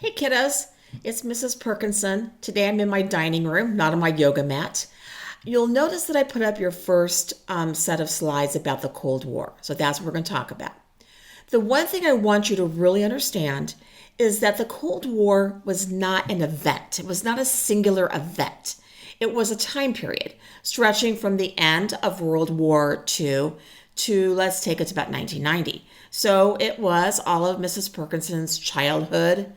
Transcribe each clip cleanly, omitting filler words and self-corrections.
Hey kiddos, it's Mrs. Perkinson. Today I'm in my dining room, not on my yoga mat. You'll notice that I put up your first set of slides about the Cold War. So that's what we're going to talk about. The one thing I want you to really understand is that the Cold War was not an event. It was not a singular event. It was a time period stretching from the end of World War II to, let's take it to about 1990. So it was all of Mrs. Perkinson's childhood,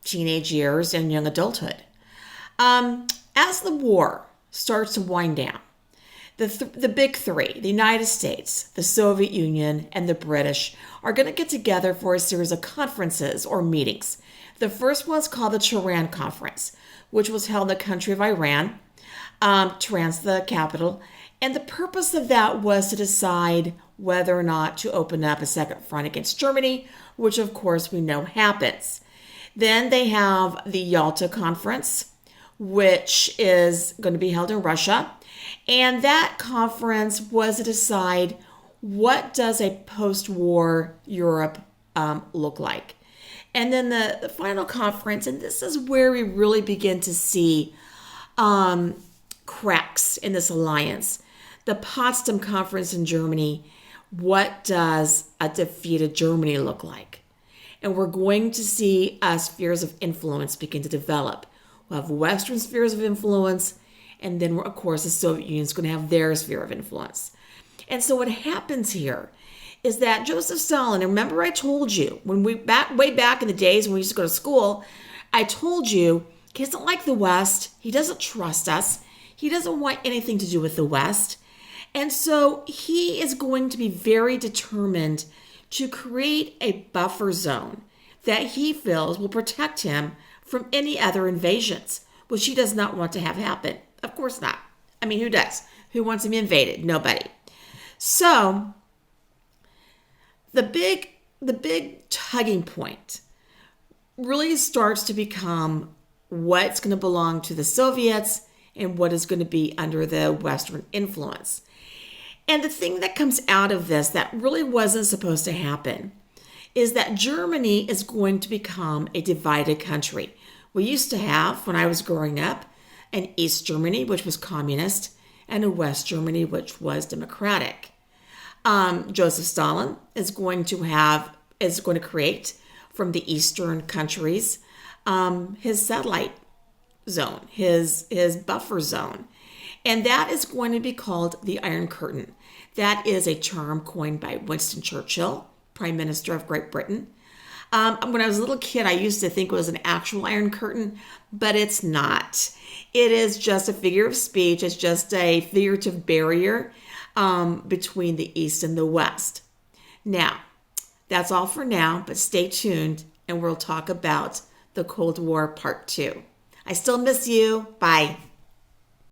teenage years, and young adulthood. As the war starts to wind down, the big three, the United States, the Soviet Union, and the British, are going to get together for a series of conferences or meetings. The first one's called the Tehran Conference, which was held in the country of Iran. Tehran's the capital. And the purpose of that was to decide whether or not to open up a second front against Germany, which of course we know happens. Then they have the Yalta Conference, which is going to be held in Russia. And that conference was to decide, what does a post-war Europe look like? And then the final conference, and this is where we really begin to see cracks in this alliance. The Potsdam Conference in Germany, what does a defeated Germany look like? And we're going to see spheres of influence begin to develop. We'll have Western spheres of influence, and then, of course, the Soviet Union is going to have their sphere of influence. And so what happens here is that Joseph Stalin, and remember I told you, way back in the days when we used to go to school, I told you he doesn't like the West, he doesn't trust us, he doesn't want anything to do with the West. And so he is going to be very determined to create a buffer zone that he feels will protect him from any other invasions, which he does not want to have happen. Of course not. I mean, who does? Who wants him invaded? Nobody. So the big tugging point really starts to become what's going to belong to the Soviets and what is going to be under the Western influence. And the thing that comes out of this that really wasn't supposed to happen is that Germany is going to become a divided country. We used to have, when I was growing up, an East Germany, which was communist, and a West Germany, which was democratic. Joseph Stalin is going to create from the Eastern countries his satellite zone, his buffer zone. And that is going to be called the Iron Curtain. That is a term coined by Winston Churchill, Prime Minister of Great Britain. When I was a little kid, I used to think it was an actual Iron Curtain, but it's not. It is just a figure of speech. It's just a figurative barrier between the East and the West. Now, that's all for now, but stay tuned and we'll talk about the Cold War Part 2. I still miss you. Bye.